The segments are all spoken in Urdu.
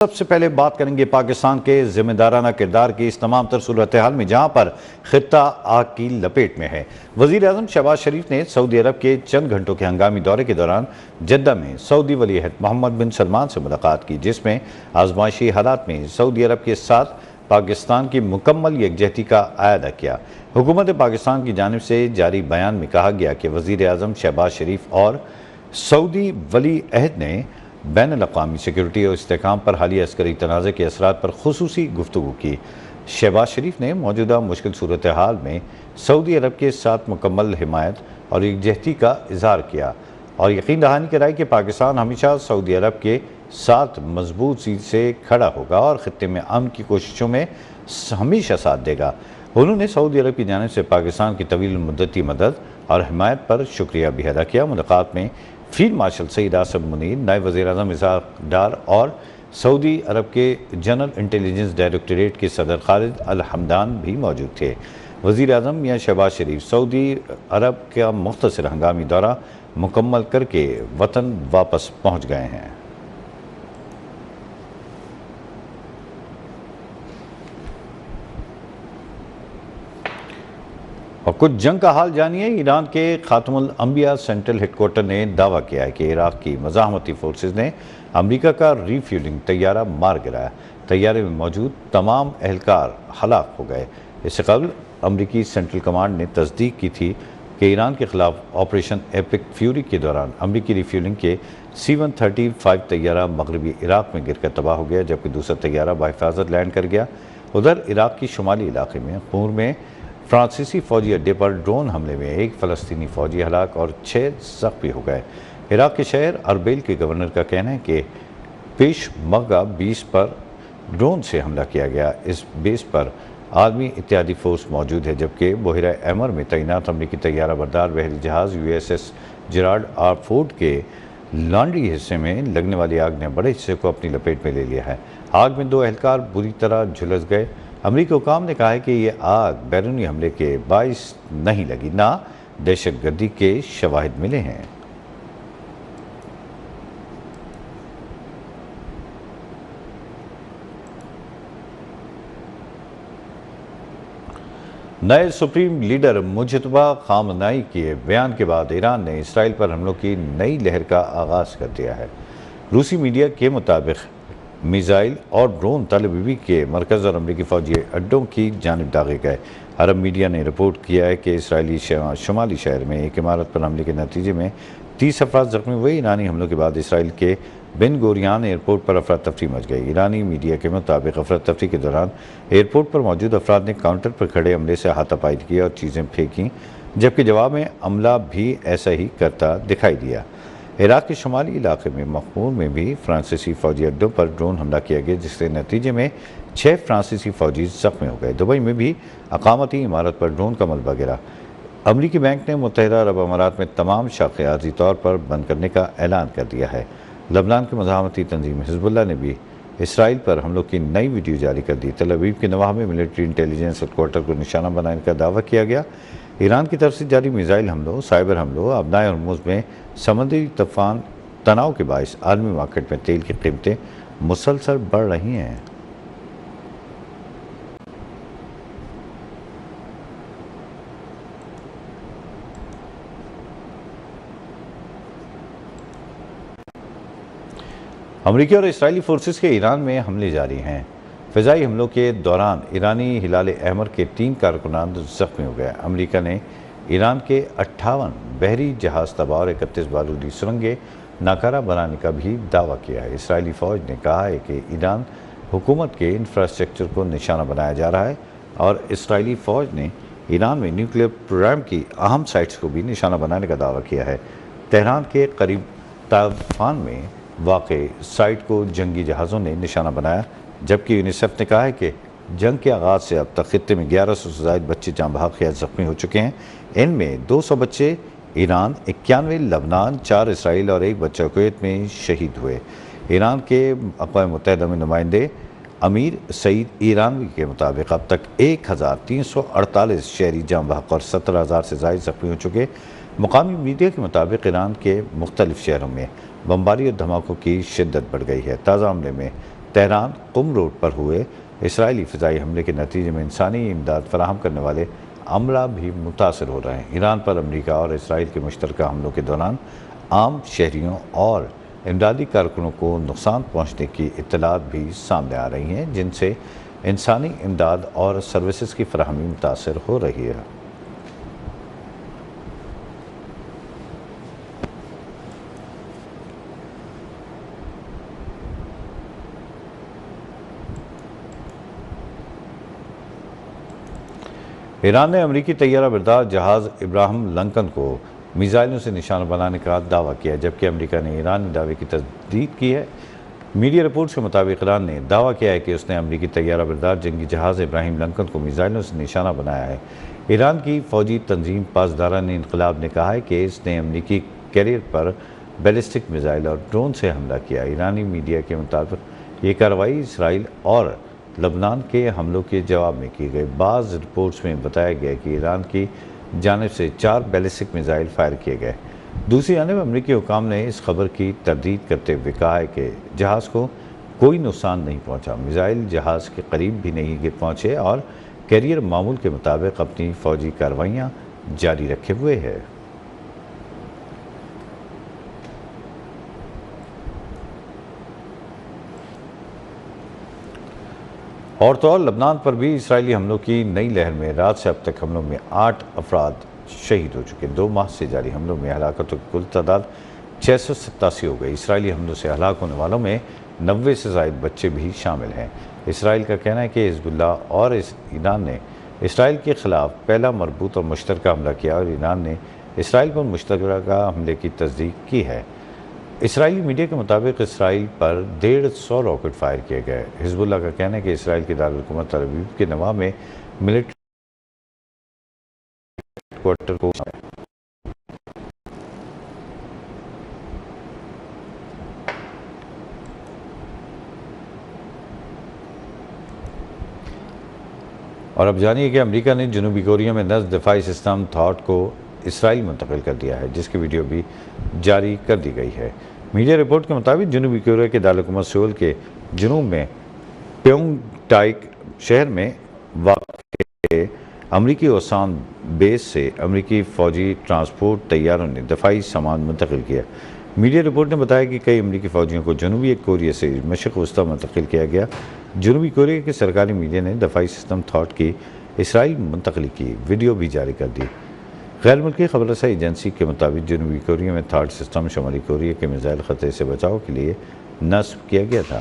سب سے پہلے بات کریں گے پاکستان کے ذمہ دارانہ کردار کی اس تمام تر صورتحال میں، جہاں پر خطہ آگ کی لپیٹ میں ہے۔ وزیر اعظم شہباز شریف نے سعودی عرب کے چند گھنٹوں کے ہنگامی دورے کے دوران جدہ میں سعودی ولی عہد محمد بن سلمان سے ملاقات کی، جس میں آزمائشی حالات میں سعودی عرب کے ساتھ پاکستان کی مکمل یکجہتی کا اعادہ کیا۔ حکومت پاکستان کی جانب سے جاری بیان میں کہا گیا کہ وزیر اعظم شہباز شریف اور سعودی ولی عہد نے بین الاقوامی سیکورٹی اور استحکام پر حالیہ عسکری تنازع کے اثرات پر خصوصی گفتگو کی۔ شہباز شریف نے موجودہ مشکل صورتحال میں سعودی عرب کے ساتھ مکمل حمایت اور یکجہتی کا اظہار کیا اور یقین دہانی کرائی کہ پاکستان ہمیشہ سعودی عرب کے ساتھ مضبوط سے کھڑا ہوگا اور خطے میں امن کی کوششوں میں ہمیشہ ساتھ دے گا۔ انہوں نے سعودی عرب کی جانب سے پاکستان کی طویل مدتی مدد اور حمایت پر شکریہ بھی ادا کیا۔ ملاقات میں فیلڈ مارشل سعید آصف منیر، نائب وزیر اعظم اسحاق ڈار اور سعودی عرب کے جنرل انٹیلیجنس ڈائریکٹوریٹ کے صدر خالد الحمدان بھی موجود تھے۔ وزیر اعظم میاں شہباز شریف سعودی عرب کا مختصر ہنگامی دورہ مکمل کر کے وطن واپس پہنچ گئے ہیں۔ اور کچھ جنگ کا حال جانیے۔ ایران کے خاتم الانبیاء سینٹرل ہیڈ کوارٹر نے دعویٰ کیا ہے کہ عراق کی مزاحمتی فورسز نے امریکہ کا ری فیولنگ طیارہ مار گرایا۔ طیارے میں موجود تمام اہلکار ہلاک ہو گئے۔ اس سے قبل امریکی سینٹرل کمانڈ نے تصدیق کی تھی کہ ایران کے خلاف آپریشن ایپک فیوری کے دوران امریکی ری فیولنگ کے C-135 طیارہ مغربی عراق میں گر کر تباہ ہو گیا، جبکہ دوسرا طیارہ بحفاظت لینڈ کر گیا۔ ادھر عراق کی شمالی علاقے میں قور میں فرانسیسی فوجی اڈے پر ڈرون حملے میں ایک فلسطینی فوجی ہلاک اور 6 زخمی ہو گئے۔ عراق کے شہر اربیل کے گورنر کا کہنا ہے کہ پیش مرگہ بیس پر ڈرون سے حملہ کیا گیا۔ اس بیس پر عالمی اتحادی فورس موجود ہے، جبکہ بحیرہ ایمر میں تعینات امریکی طیارہ بردار بحری جہاز USS جیرارڈ آر فورڈ کے لانڈری حصے میں لگنے والی آگ نے بڑے حصے کو اپنی لپیٹ میں لے لیا ہے۔ آگ میں 2 اہلکار بری طرح جھلس گئے۔ امریکی حکام نے کہا ہے کہ یہ آگ بیرونی حملے کے باعث نہیں لگی، نہ دہشت گردی کے شواہد ملے ہیں۔ نئے سپریم لیڈر مجتبیٰ خامنہئی کے بیان کے بعد ایران نے اسرائیل پر حملوں کی نئی لہر کا آغاز کر دیا ہے۔ روسی میڈیا کے مطابق میزائل اور ڈرون تل ابیب کے مرکز اور امریکی فوجی اڈوں کی جانب داغے گئے۔ عرب میڈیا نے رپورٹ کیا ہے کہ اسرائیلی شمالی شہر میں ایک عمارت پر حملے کے نتیجے میں 30 افراد زخمی ہوئے۔ ایرانی حملوں کے بعد اسرائیل کے بن گوریان ایئرپورٹ پر افراتفری مچ گئی۔ ایرانی میڈیا کے مطابق افراتفری کے دوران ایئرپورٹ پر موجود افراد نے کاؤنٹر پر کھڑے عملے سے ہاتھا پائی کی اور چیزیں پھینکیں، جبکہ جواب میں عملہ بھی ایسا ہی کرتا دکھائی دیا۔ عراق کے شمالی علاقے میں مخمور میں بھی فرانسیسی فوجی اڈوں پر ڈرون حملہ کیا گیا، جس کے نتیجے میں 6 فرانسیسی فوجی زخمی ہو گئے۔ دبئی میں بھی اقامتی عمارت پر ڈرون کا ملبہ گرا۔ امریکی بینک نے متحدہ عرب امارات میں تمام شاخیں عارضی طور پر بند کرنے کا اعلان کر دیا ہے۔ لبنان کی مزاحمتی تنظیم حزب اللہ نے بھی اسرائیل پر حملوں کی نئی ویڈیو جاری کر دی۔ تل ابیب کے نواح میں ملٹری انٹیلیجنس ہیڈ کوارٹر کو نشانہ بنانے کا دعویٰ کیا گیا۔ ایران کی طرف سے جاری میزائل حملوں، سائبر حملوں، آبنائے ہرمز میں سمندری طوفان تناؤ کے باعث عالمی مارکیٹ میں تیل کی قیمتیں مسلسل بڑھ رہی ہیں۔ امریکی اور اسرائیلی فورسز کے ایران میں حملے جاری ہیں۔ فضائی حملوں کے دوران ایرانی ہلال احمر کے 3 کارکنان زخمی ہو گئے۔ امریکہ نے ایران کے 58 بحری جہاز تباہ اور 31 بارودی سرنگیں ناکارہ بنانے کا بھی دعویٰ کیا ہے۔ اسرائیلی فوج نے کہا ہے کہ ایران حکومت کے انفراسٹرکچر کو نشانہ بنایا جا رہا ہے اور اسرائیلی فوج نے ایران میں نیوکلیئر پروگرام کی اہم سائٹس کو بھی نشانہ بنانے کا دعویٰ کیا ہے۔ تہران کے قریب طائفان میں واقع سائٹ کو جنگی جہازوں نے نشانہ بنایا، جبکہ یونیسیف نے کہا ہے کہ جنگ کے آغاز سے اب تک خطے میں 1100 سے زائد بچے جاں بحق یا زخمی ہو چکے ہیں۔ ان میں 200 بچے ایران، 91 لبنان، 4 اسرائیل اور 1 بچہ کویت میں شہید ہوئے۔ ایران کے اقوام متحدہ میں نمائندے امیر سعید ایرانوی کے مطابق اب تک 1348 شہری جاں بحق اور 17,000 سے زائد زخمی ہو چکے۔ مقامی میڈیا کے مطابق ایران کے مختلف شہروں میں بمباری اور دھماکوں کی شدت بڑھ گئی ہے۔ تازہ حملے میں تہران قم روڈ پر ہوئے اسرائیلی فضائی حملے کے نتیجے میں انسانی امداد فراہم کرنے والے عملہ بھی متاثر ہو رہے ہیں۔ ایران پر امریکہ اور اسرائیل کے مشترکہ حملوں کے دوران عام شہریوں اور امدادی کارکنوں کو نقصان پہنچنے کی اطلاعات بھی سامنے آ رہی ہیں، جن سے انسانی امداد اور سروسز کی فراہمی متاثر ہو رہی ہے۔ ایران نے امریکی طیارہ بردار جہاز ابراہم لنکن کو میزائلوں سے نشانہ بنانے کا دعویٰ کیا، جبکہ امریکہ نے ایرانی دعوے کی تصدیق کی ہے۔ میڈیا رپورٹس کے مطابق ایران نے دعویٰ کیا ہے کہ اس نے امریکی طیارہ بردار جنگی جہاز ابراہیم لنکن کو میزائلوں سے نشانہ بنایا ہے۔ ایران کی فوجی تنظیم پاسداران انقلاب نے کہا ہے کہ اس نے امریکی کیریئر پر بیلسٹک میزائل اور ڈرون سے حملہ کیا۔ ایرانی میڈیا کے مطابق یہ کارروائی اسرائیل اور لبنان کے حملوں کے جواب میں کی گئی۔ بعض رپورٹس میں بتایا گیا کہ ایران کی جانب سے 4 بیلسٹک میزائل فائر کیے گئے۔ دوسری جانب امریکی حکام نے اس خبر کی تردید کرتے ہوئے کہا ہے کہ جہاز کو کوئی نقصان نہیں پہنچا، میزائل جہاز کے قریب بھی نہیں پہنچے اور کیریئر معمول کے مطابق اپنی فوجی کارروائیاں جاری رکھے ہوئے ہے۔ اور تو اور لبنان پر بھی اسرائیلی حملوں کی نئی لہر میں رات سے اب تک حملوں میں 8 افراد شہید ہو چکے۔ 2 ماہ سے جاری حملوں میں ہلاکتوں کی کل تعداد 687 ہو گئی۔ اسرائیلی حملوں سے ہلاک ہونے والوں میں 90 سے زائد بچے بھی شامل ہیں۔ اسرائیل کا کہنا ہے کہ حزب اللہ اور ایران نے اسرائیل کے خلاف پہلا مربوط اور مشترکہ حملہ کیا اور ایران نے اسرائیل پر مشترکہ حملے کی تصدیق کی ہے۔ اسرائیلی میڈیا کے مطابق اسرائیل پر 150 راکٹ فائر کیے گئے۔ حزب اللہ کا کہنا ہے کہ اسرائیل کے دارالحکومت تل ابیب کے نواح میں ملٹری ہیڈ کوارٹر کو اور اب جانیے کہ امریکہ نے جنوبی کوریا میں نصب دفاعی سسٹم تھاٹ کو اسرائیل منتقل کر دیا ہے، جس کی ویڈیو بھی جاری کر دی گئی ہے۔ میڈیا رپورٹ کے مطابق جنوبی کوریا کے دارالحکومت سیول کے جنوب میں پیونگ ٹائک شہر میں واقع امریکی اوسان بیس سے امریکی فوجی ٹرانسپورٹ طیاروں نے دفاعی سامان منتقل کیا۔ میڈیا رپورٹ نے بتایا کہ کئی امریکی فوجیوں کو جنوبی کوریا سے مشرق وسطی منتقل کیا گیا۔ جنوبی کوریا کے سرکاری میڈیا نے دفاعی سسٹم تھاٹ کی اسرائیل منتقلی کی ویڈیو بھی جاری کر دی۔ غیر ملکی خبر رساں ایجنسی کے مطابق جنوبی کوریا میں تھاٹ سسٹم شمالی کوریا کے میزائل خطرے سے بچاؤ کے لیے نصب کیا گیا تھا۔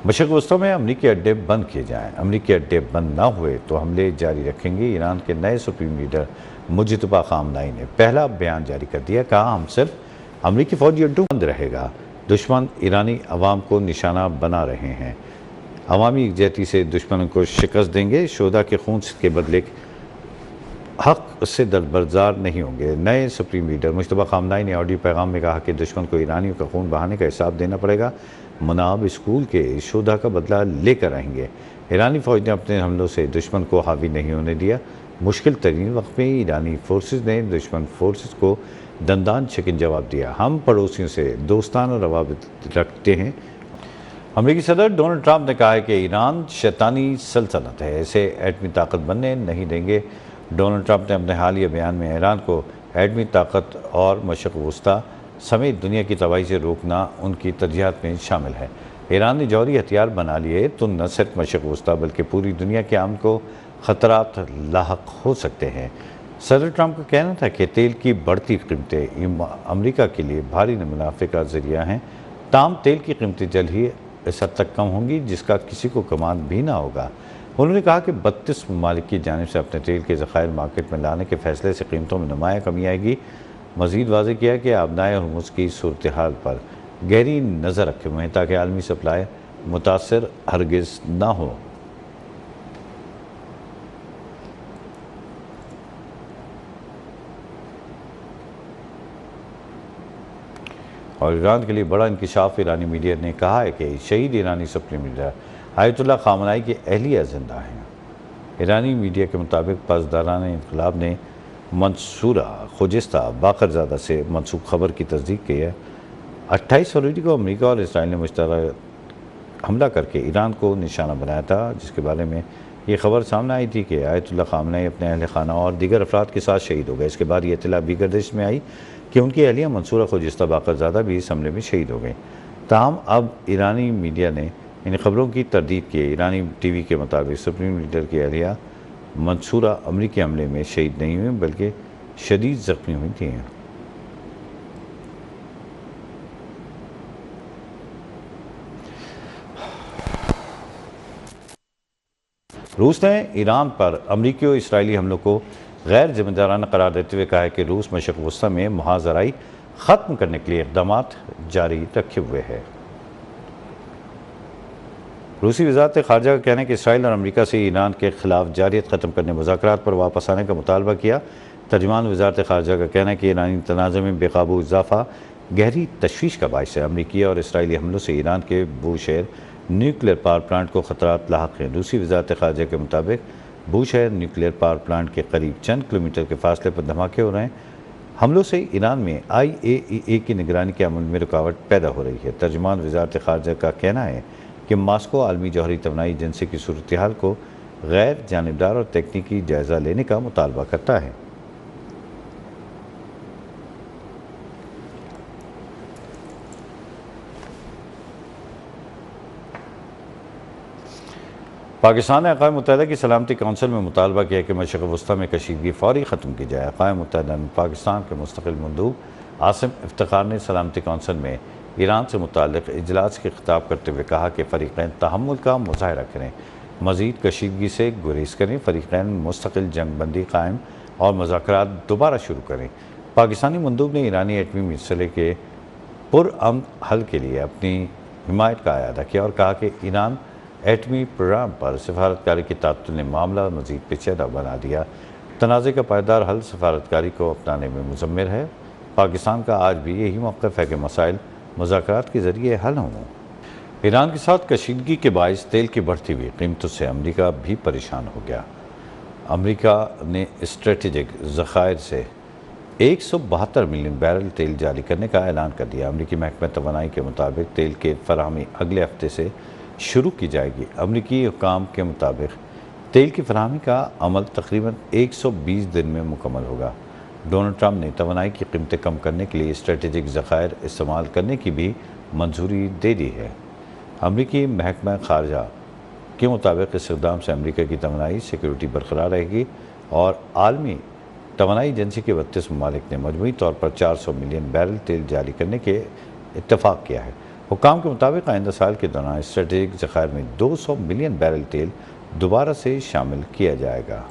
مشرق وسطی میں امریکی اڈے بند کیے جائیں۔ امریکی اڈے بند نہ ہوئے تو حملے جاری رکھیں گے۔ ایران کے نئے سپریم لیڈر مجتبی خامنائی نے پہلا بیان جاری کر دیا، کہا ہم صرف امریکی فوجی اڈوں بند رہے گا، دشمن ایرانی عوام کو نشانہ بنا رہے ہیں، عوامی یکجہتی سے دشمنوں کو شکست دیں گے، شہداء کے خون کے بدلے حق سے دربردار نہیں ہوں گے۔ نئے سپریم لیڈر مجتبی خامنائی نے آڈیو پیغام میں کہا کہ دشمن کو ایرانیوں کا خون بہانے کا حساب دینا پڑے گا، مناب اسکول کے شہداء کا بدلہ لے کر آئیں گے۔ ایرانی فوج نے اپنے حملوں سے دشمن کو حاوی نہیں ہونے دیا۔ مشکل ترین وقت میں ایرانی فورسز نے دشمن فورسز کو دندان شکن جواب دیا۔ ہم پڑوسیوں سے دوستانہ روابط رکھتے ہیں۔ امریکی صدر ڈونلڈ ٹرمپ نے کہا ہے کہ ایران شیطانی سلطنت ہے، اسے ایٹمی طاقت بننے نہیں دیں گے۔ ڈونلڈ ٹرمپ نے اپنے حالیہ بیان میں ایران کو ایٹمی طاقت اور مشرق وسطی سمیت دنیا کی تباہی سے روکنا ان کی ترجیحات میں شامل ہے۔ ایران نے جوہری ہتھیار بنا لیے تو نہ صرف مشرق وسطی بلکہ پوری دنیا کے امن کو خطرات لاحق ہو سکتے ہیں۔ صدر ٹرمپ کا کہنا تھا کہ تیل کی بڑھتی قیمتیں امریکہ کے لیے بھاری منافع کا ذریعہ ہیں، تاہم تیل کی قیمتیں جلد ہی اس حد تک کم ہوں گی جس کا کسی کو گمان بھی نہ ہوگا۔ انہوں نے کہا کہ 32 ممالک کی جانب سے اپنے تیل کے ذخائر مارکیٹ میں لانے کے فیصلے سے قیمتوں میں نمایاں کمی آئے گی۔ مزید واضح کیا کہ آبنائے ہرمز کی صورتحال پر گہری نظر رکھے ہوئے ہیں تاکہ عالمی سپلائی متاثر ہرگز نہ ہو۔ اور ایران کے لیے بڑا انکشاف، ایرانی میڈیا نے کہا ہے کہ شہید ایرانی سپریم لیڈر آیت اللہ خامنائی کی اہلیہ زندہ ہیں۔ ایرانی میڈیا کے مطابق پاسداران انقلاب نے منصورہ خوجستہ باقرزادہ سے منسوب خبر کی تصدیق کی ہے۔ 28 فروری کو امریکہ اور اسرائیل نے مشترکہ حملہ کر کے ایران کو نشانہ بنایا تھا، جس کے بارے میں یہ خبر سامنے آئی تھی کہ آیت اللہ خامنہ اپنے اہل خانہ اور دیگر افراد کے ساتھ شہید ہو گئے۔ اس کے بعد یہ اطلاع بھی گردش میں آئی کہ ان کی اہلیہ منصورہ خوجستہ باقرزادہ بھی اس حملے میں شہید ہو گئیں۔ تاہم اب ایرانی میڈیا نے ان خبروں کی تردید کی ہے۔ ایرانی ٹی وی کے مطابق سپریم لیڈر کی اہلیہ منصورہ امریکی حملے میں شہید نہیں ہوئی بلکہ شدید زخمی ہوئی تھیں۔ روس نے ایران پر امریکی و اسرائیلی حملوں کو غیر ذمہ دارانہ قرار دیتے ہوئے کہا ہے کہ روس مشرق وسطی میں محاذ آرائی ختم کرنے کے لیے اقدامات جاری رکھے ہوئے ہے۔ روسی وزارت خارجہ کا کہنا ہے کہ اسرائیل اور امریکہ سے ایران کے خلاف جارحیت ختم کرنے مذاکرات پر واپس آنے کا مطالبہ کیا۔ ترجمان وزارت خارجہ کا کہنا ہے کہ ایرانی تنازع میں بے قابو اضافہ گہری تشویش کا باعث ہے۔ امریکی اور اسرائیلی حملوں سے ایران کے بوشہر نیوکلیر پاور پلانٹ کو خطرات لاحق ہیں۔ روسی وزارت خارجہ کے مطابق بوشہر نیوکلیر پاور پلانٹ کے قریب چند کلومیٹر کے فاصلے پر دھماکے ہو رہے ہیں۔ حملوں سے ایران میں IAEA کی نگرانی کے عمل میں رکاوٹ پیدا ہو رہی ہے۔ ترجمان وزارت خارجہ کا کہنا ہے کہ ماسکو عالمی جوہری توانائی ایجنسی کی صورتحال کو غیر جانبدار اور تکنیکی جائزہ لینے کا مطالبہ کرتا ہے۔ پاکستان نے اقوام متحدہ کی سلامتی کونسل میں مطالبہ کیا کہ مشرق وسطی میں کشیدگی فوری ختم کی جائے۔ اقوام متحدہ میں پاکستان کے مستقل مندوب عاصم افتخار نے سلامتی کونسل میں ایران سے متعلق اجلاس کے خطاب کرتے ہوئے کہا کہ فریقین تحمل کا مظاہرہ کریں، مزید کشیدگی سے گریز کریں، فریقین مستقل جنگ بندی قائم اور مذاکرات دوبارہ شروع کریں۔ پاکستانی مندوب نے ایرانی ایٹمی مسئلے کے پرامن حل کے لیے اپنی حمایت کا اعادہ کیا اور کہا کہ ایران ایٹمی پروگرام پر سفارتکاری کی تعطل نے معاملہ مزید پیچیدہ بنا دیا۔ تنازع کا پائیدار حل سفارتکاری کو اپنانے میں مضمر ہے۔ پاکستان کا آج بھی یہی موقف ہے کہ مسائل مذاکرات کے ذریعے حل ہوں۔ ایران کے ساتھ کشیدگی کے باعث تیل کی بڑھتی ہوئی قیمتوں سے امریکہ بھی پریشان ہو گیا۔ امریکہ نے اسٹریٹجک ذخائر سے 172 ملین بیرل تیل جاری کرنے کا اعلان کر دیا۔ امریکی محکمہ توانائی کے مطابق تیل کی فراہمی اگلے ہفتے سے شروع کی جائے گی۔ امریکی حکام کے مطابق تیل کی فراہمی کا عمل تقریباً 120 دن میں مکمل ہوگا۔ ڈونلڈ ٹرمپ نے توانائی کی قیمتیں کم کرنے کے لیے اسٹریٹجک ذخائر استعمال کرنے کی بھی منظوری دے دی ہے۔ امریکی محکمہ خارجہ کے مطابق اس اقدام سے امریکہ کی توانائی سیکیورٹی برقرار رہے گی اور عالمی توانائی ایجنسی کے 32 ممالک نے مجموعی طور پر 400 ملین بیرل تیل جاری کرنے کے اتفاق کیا ہے۔ حکام کے مطابق آئندہ سال کے دوران اسٹریٹجک ذخائر میں 200 ملین بیرل تیل دوبارہ سے شامل کیا جائے گا۔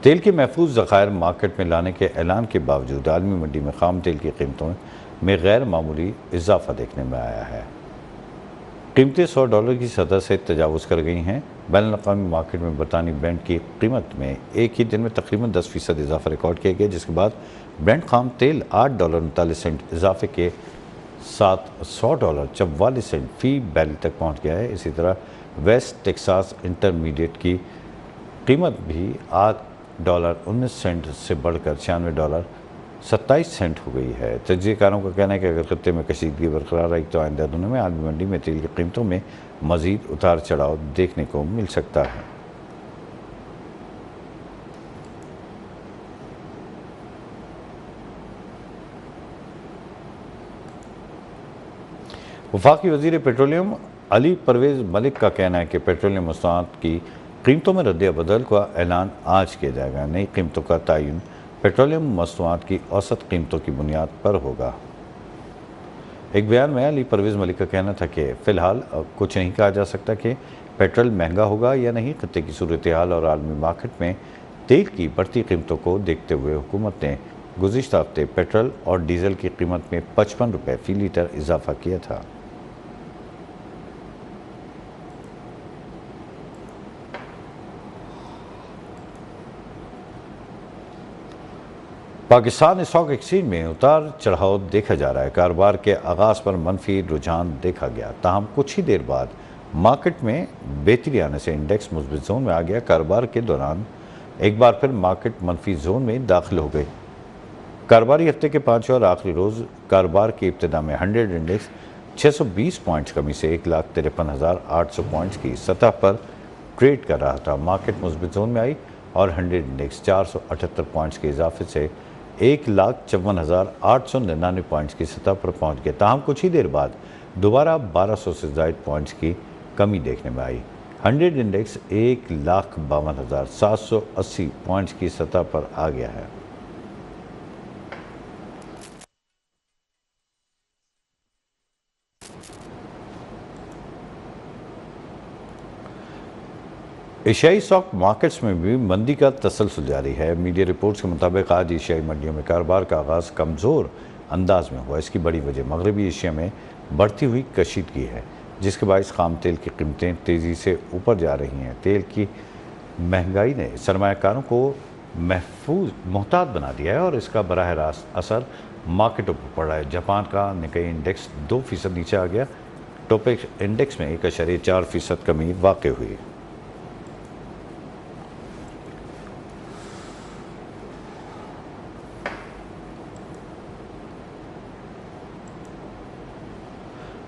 تیل کے محفوظ ذخائر مارکیٹ میں لانے کے اعلان کے باوجود عالمی منڈی میں خام تیل کی قیمتوں میں غیر معمولی اضافہ دیکھنے میں آیا ہے۔ قیمتیں $100 کی سطح سے تجاوز کر گئی ہیں۔ بین الاقوامی مارکیٹ میں برطانوی برنٹ کی قیمت میں ایک ہی دن میں تقریباً 10% اضافہ ریکارڈ کیا گیا، جس کے بعد برنٹ خام تیل $8.39 اضافے کے ساتھ $100.44 فی بیرل تک پہنچ گیا ہے۔ اسی طرح ویسٹ ٹیکساس انٹرمیڈیٹ کی قیمت بھی $8.19 سے بڑھ کر $96.27 ہو گئی ہے۔ تجزیہ کاروں کا کہنا ہے کہ اگر خطے میں کشیدگی برقرار رہی تو آئندہ دنوں میں عالمی منڈی میں تیل کی قیمتوں میں مزید اتار چڑھاؤ دیکھنے کو مل سکتا ہے۔ وفاقی وزیر پیٹرولیم علی پرویز ملک کا کہنا ہے کہ پیٹرولیم مصنوعات کی قیمتوں میں رد بدل کا اعلان آج کیا جائے گا۔ نئی قیمتوں کا تعین پیٹرولیم مصنوعات کی اوسط قیمتوں کی بنیاد پر ہوگا۔ ایک بیان میں علی پرویز ملک کا کہنا تھا کہ فی الحال کچھ نہیں کہا جا سکتا کہ پیٹرول مہنگا ہوگا یا نہیں۔ خطے کی صورتحال اور عالمی مارکیٹ میں تیل کی بڑھتی قیمتوں کو دیکھتے ہوئے حکومت نے گزشتہ ہفتے پیٹرول اور ڈیزل کی قیمت میں $55 فی لیٹر اضافہ کیا تھا۔ پاکستان اسٹاک ایکسچینج میں اتار چڑھاؤ دیکھا جا رہا ہے۔ کاروبار کے آغاز پر منفی رجحان دیکھا گیا، تاہم کچھ ہی دیر بعد مارکیٹ میں بہتری آنے سے انڈیکس مثبت زون میں آ گیا۔ کاروبار کے دوران ایک بار پھر مارکیٹ منفی زون میں داخل ہو گئی۔ کاروباری ہفتے کے پانچویں اور آخری روز کاروبار کی ابتدا میں 100 انڈیکس 620 پوائنٹس کمی سے 1,53,800 پوائنٹس کی سطح پر ٹریڈ کر رہا تھا۔ مارکیٹ مثبت زون میں آئی اور 100 انڈیکس 478 پوائنٹس کے اضافے سے 1,54,899 پوائنٹس کی سطح پر پہنچ گئے، تاہم کچھ ہی دیر بعد دوبارہ 1200 سے زائد پوائنٹس کی کمی دیکھنے میں آئی۔ 100 انڈیکس 1,52,780 پوائنٹس کی سطح پر آ گیا ہے۔ ایشیائی اسٹاک مارکیٹس میں بھی مندی کا تسلسل جاری ہے۔ میڈیا رپورٹس کے مطابق آج ایشیائی منڈیوں میں کاروبار کا آغاز کمزور انداز میں ہوا۔ اس کی بڑی وجہ مغربی ایشیا میں بڑھتی ہوئی کشیدگی ہے، جس کے باعث خام تیل کی قیمتیں تیزی سے اوپر جا رہی ہیں۔ تیل کی مہنگائی نے سرمایہ کاروں کو محتاط بنا دیا ہے اور اس کا براہ راست اثر مارکیٹوں پر پڑ رہا ہے۔ جاپان کا نکئی انڈیکس 2% نیچے آ گیا۔ ٹوپیک انڈیکس میں 1.4% کمی واقع ہوئی۔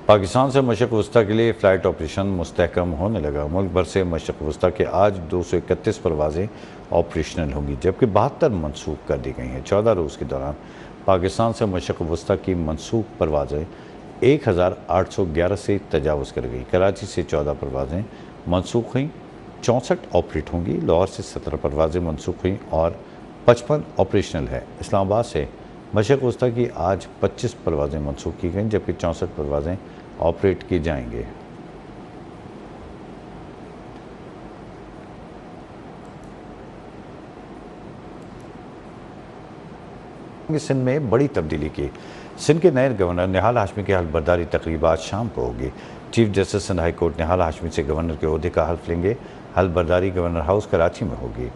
پاکستان سے مشرق وسطیٰ کے لیے فلائٹ آپریشن مستحکم ہونے لگا۔ ملک بھر سے مشرق وسطیٰ کے آج 231 پروازیں آپریشنل ہوں گی، جبکہ 72 منسوخ کر دی گئی ہیں۔ 14 روز کے دوران پاکستان سے مشرق وسطیٰ کی منسوخ پروازیں 1,811 سے تجاوز کر گئی۔ کراچی سے 14 پروازیں منسوخ ہوئیں، 64 آپریٹ ہوں گی۔ لاہور سے 17 پروازیں منسوخ ہوئیں اور 55 آپریشنل ہے۔ اسلام آباد سے مشرق وسطیٰ کی آج 25 پروازیں منسوخ کی گئیں، جبکہ 64 پروازیں آپریٹ کی جائیں گے۔ سندھ میں بڑی تبدیلی کی۔ سندھ کے نئے گورنر نہال ہاشمی کی حلف برداری تقریب آج شام کو ہوگی۔ Chief justice Sindh high court Nihal Hashmi سے گورنر کے عہدے کا حلف لیں گے۔ حلف برداری گورنر ہاؤس کراچی میں ہوگی۔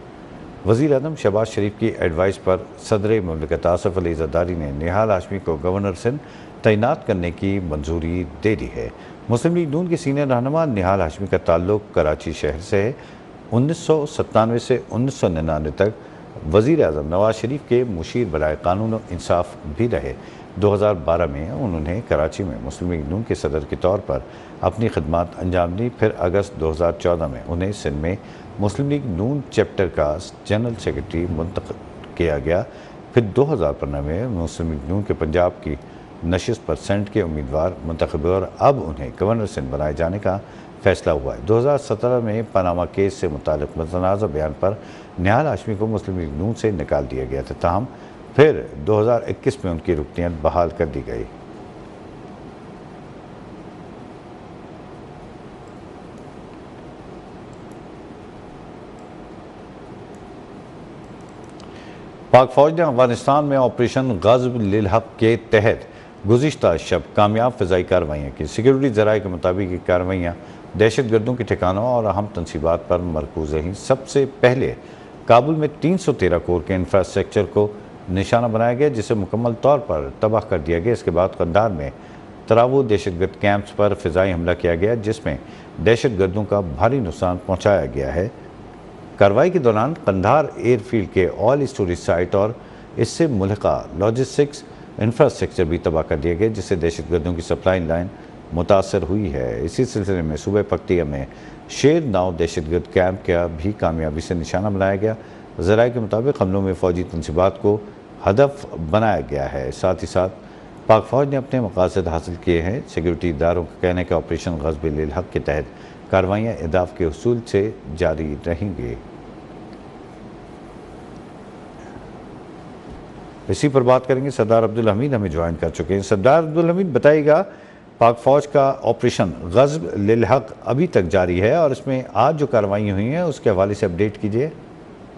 وزیر اعظم شہباز شریف کی ایڈوائس پر صدر مملکت آصف علی زرداری نے نہال ہاشمی کو گورنر سندھ تعینات کرنے کی منظوری دے دی ہے۔ مسلم لیگ نون کے سینئر رہنما نہال ہاشمی کا تعلق کراچی شہر سے ہے۔ 1997 سے 1999 تک وزیر اعظم نواز شریف کے مشیر برائے قانون و انصاف بھی رہے۔ 2012 میں انہوں نے کراچی میں مسلم لیگ نون کے صدر کے طور پر اپنی خدمات انجام دی۔ پھر اگست 2014 میں انہیں سندھ میں مسلم لیگ نون چیپٹر کا جنرل سیکرٹری منتخب کیا گیا۔ پھر 2015 میں مسلم لیگ نون کے پنجاب کی نشست پر سینٹ کے امیدوار منتخب ہوئے اور اب انہیں گورنر سندھ بنائے جانے کا فیصلہ ہوا ہے۔ 2017 میں پاناما کیس سے متعلق متنازع بیان پر نہال ہاشمی کو مسلم لیگ نون سے نکال دیا گیا تھا، تاہم پھر 2021 میں ان کی رکنیت بحال کر دی گئی۔ پاک فوج نے افغانستان میں آپریشن غزب للحق کے تحت گزشتہ شب کامیاب فضائی کارروائیاں کی۔ سیکیورٹی ذرائع کے مطابق یہ کارروائیاں دہشت گردوں کے ٹھکانوں اور اہم تنصیبات پر مرکوز رہیں۔ سب سے پہلے کابل میں 313 کور کے انفراسٹرکچر کو نشانہ بنایا گیا، جسے مکمل طور پر تباہ کر دیا گیا۔ اس کے بعد قندھار میں تراو دہشت گرد کیمپس پر فضائی حملہ کیا گیا، جس میں دہشت گردوں کا بھاری نقصان پہنچایا گیا ہے۔ کارروائی کے دوران قندھار ایئر فیلڈ کے آئل اسٹوریج سائٹ اور اس سے ملحقہ لاجسٹکس انفراسٹرکچر بھی تباہ کر دیا گیا، جس سے دہشت گردوں کی سپلائی لائن متاثر ہوئی ہے۔ اسی سلسلے میں صوبہ پکتیا میں شیر ناؤ دہشت گرد کیمپ کا بھی کامیابی سے نشانہ بنایا گیا۔ ذرائع کے مطابق حملوں میں فوجی تنصیبات کو ہدف بنایا گیا ہے۔ ساتھ ہی ساتھ پاک فوج نے اپنے مقاصد حاصل کیے ہیں۔ سیکیورٹی اداروں کا کہنا ہے کہ آپریشن غزب للحق کے تحت کارروائیاں اہداف کے حصول سے جاری رہیں گی۔ اسی پر بات کریں گے، سردار عبدالحمید ہمیں جوائن کر چکے ہیں۔ سردار عبدالحمید بتائیے گا، پاک فوج کا آپریشن غزب للحق ابھی تک جاری ہے اور اس میں آج جو کارروائیاں ہوئی ہیں اس کے حوالے سے اپڈیٹ کیجیے۔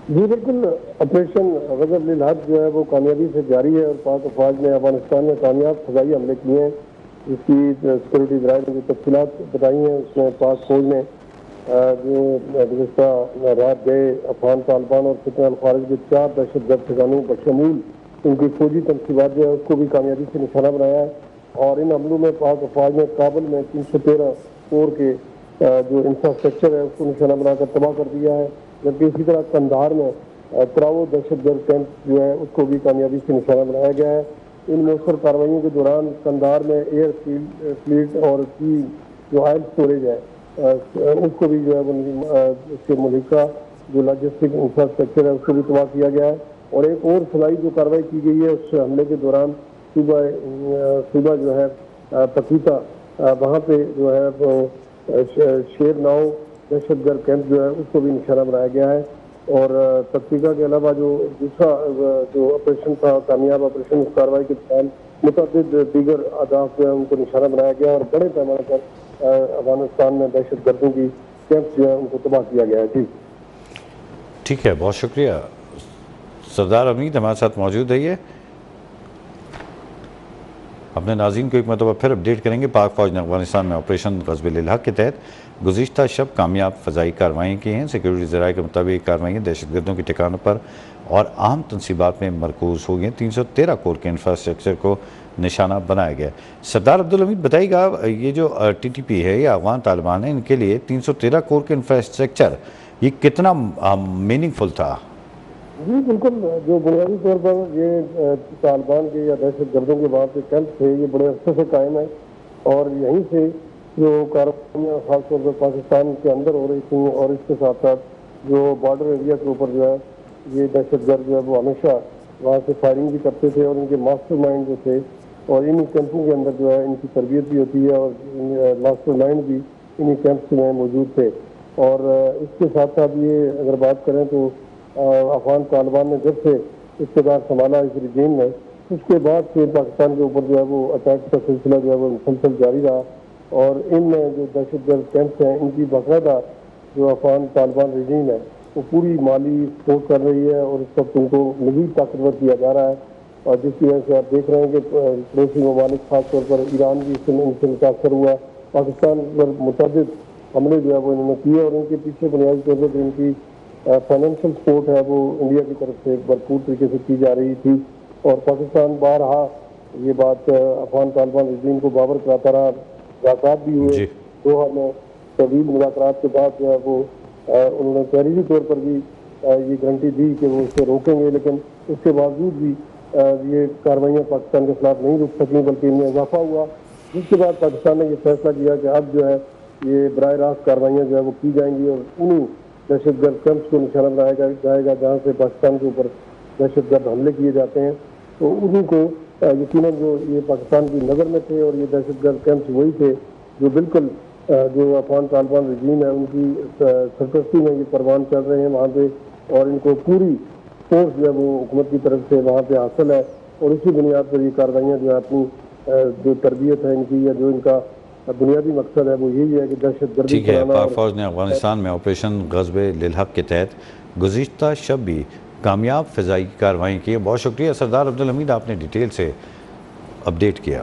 جی بالکل، آپریشن غزب للحق جو ہے وہ کامیابی سے جاری ہے اور پاک فوج نے افغانستان میں کامیاب فضائی حملے کیے ہیں۔ اس کی سیکورٹی ذرائع نے جو تفصیلات بتائی ہیں، اس میں پاک فوج نے جو گزشتہ رات گئے افغان طالبان اور فتنہ الخوارج کے 4 دہشت گرد ٹھکانوں بشمول ان کی فوجی تنصیبات جو ہے اس کو بھی کامیابی سے نشانہ بنایا ہے، اور ان حملوں میں پاک افواج نے کابل میں 313 کور کے جو انفراسٹرکچر ہے اس کو نشانہ بنا کر تباہ کر دیا ہے، جبکہ اسی طرح قندھار میں تراؤ دہشت گرد کیمپ جو ہے اس کو بھی کامیابی سے نشانہ بنایا گیا ہے۔ ان مؤثر کارروائیوں کے دوران قندھار میں ایئر فلیٹ اور کی جو آئل اسٹوریج ہے اس کو بھی جو ہے اس کے ملکہ جو لاجسٹک انفراسٹرکچر ہے اس کو بھی تباہ کیا گیا ہے، اور ایک اور فلائی جو کارروائی کی گئی ہے اس حملے کے دوران صوبہ جو ہے پکیتا وہاں پہ جو ہے شیر ناؤ دہشت گرد کیمپ جو ہے اس کو بھی نشانہ بنایا گیا ہے، اور پکیتا کے علاوہ جو دوسرا جو آپریشن تھا کامیاب آپریشن اس کارروائی کے دوران متعدد دیگر اہداف جو ہے ان کو نشانہ بنایا گیا اور بڑے پیمانے پر افغانستان میں دہشت گردوں کی کیمپ جو ہے ان کو تباہ کیا گیا ہے۔ جی ٹھیک ہے، بہت شکریہ سردار حمید ہمارے ساتھ موجود رہیے۔ اپنے ناظرین کو ایک مرتبہ پھر اپڈیٹ کریں گے۔ پاک فوج نے افغانستان میں آپریشن غزب الحق کے تحت گزشتہ شب کامیاب فضائی کارروائیاں کی ہیں۔ سیکورٹی ذرائع کے مطابق کارروائیاں دہشت گردوں کے ٹھکانوں پر اور اہم تنصیبات میں مرکوز ہو گئیں۔ 313 کور کے انفراسٹرکچر کو نشانہ بنایا گیا۔ سردار عبدالحمید بتائیے گا، یہ جو ٹی ٹی پی ہے یا افغان طالبان ہے، ان کے لیے 313 کور کے انفراسٹرکچر یہ کتنا میننگ فل تھا؟ جی بالکل، جو بنیادی طور پر یہ طالبان کے یا دہشت گردوں کے وہاں پہ کیمپ تھے یہ بڑے عرصے سے قائم ہے، اور یہیں سے جو کارروائیاں خاص طور پر پاکستان کے اندر ہو رہی تھیں، اور اس کے ساتھ ساتھ جو بارڈر ایریا کے اوپر جو ہے یہ دہشت گرد جو ہے وہ ہمیشہ وہاں سے فائرنگ بھی کرتے تھے، اور ان کے ماسٹر مائنڈ جو تھے، اور انہی کیمپوں کے اندر جو ہے ان کی تربیت بھی ہوتی ہے، اور ماسٹر مائنڈ بھی انہی کیمپس میں موجود تھے۔ اور اس کے ساتھ ساتھ یہ اگر بات کریں تو افغان طالبان نے جب سے اقتدار سنبھالا اس رجیم میں، اس کے بعد سے پاکستان کے اوپر جو ہے وہ اٹیک کا سلسلہ جو ہے وہ مسلسل جاری رہا، اور ان جو دہشت گرد کیمپس ہیں ان کی باقاعدہ جو افغان طالبان رجیم ہے وہ پوری مالی سپورٹ کر رہی ہے، اور اس وقت ان کو مزید طاقتور کیا جا رہا ہے، اور جس کی وجہ سے آپ دیکھ رہے ہیں کہ پڑوسی ممالک خاص طور پر ایران بھی ان سے متاثر ہوا، پاکستان پر متعدد حملے جو ہے وہ انہوں نے کیے، اور ان کے پیچھے بنیادی طور پر ان کی فائنینشیل سپورٹ ہے وہ انڈیا کی طرف سے بھرپور طریقے سے کی جا رہی تھی، اور پاکستان بارہا یہ بات افغان طالبان رجیم کو باور کراتا رہا۔ مذاکرات بھی ہوئے دوحہ میں، طویل مذاکرات کے بعد جو ہے وہ انہوں نے تحریری طور پر بھی یہ گارنٹی دی کہ وہ اسے روکیں گے، لیکن اس کے باوجود بھی یہ کارروائیاں پاکستان کے خلاف نہیں رک سکیں بلکہ ان میں اضافہ ہوا، جس کے بعد پاکستان نے یہ فیصلہ کیا کہ اب جو ہے یہ براہ راست کارروائیاں جو ہے وہ کی جائیں گی، اور انہیں دہشت گرد کیمپس کو نشانہ بنایا جائے گا جہاں سے پاکستان کے اوپر دہشت گرد حملے کیے جاتے ہیں، تو انہیں کو یقیناً جو یہ پاکستان کی نظر میں تھے، اور یہ دہشت گرد کیمپس وہی تھے جو بالکل جو افغان طالبان رجیم ہے ان کی سرپرستی میں یہ پروان چل رہے ہیں وہاں پہ، اور ان کو پوری فورس جو ہے وہ حکومت کی طرف سے وہاں پہ حاصل ہے، اور اسی بنیاد پر یہ کارروائیاں جو ہے اپنی جو تربیت ہے ان کی یا جو ان کا بنیادی مقصد ہے وہ یہی ہے کہ دہشت گردی ٹھیک ہے، پاک فوج نے افغانستان میں آپریشن غزب للحق کے تحت گزشتہ شب بھی کامیاب فضائی کارروائیاں کی۔ بہت شکریہ سردار عبدالحمید، آپ نے ڈیٹیل سے اپڈیٹ کیا۔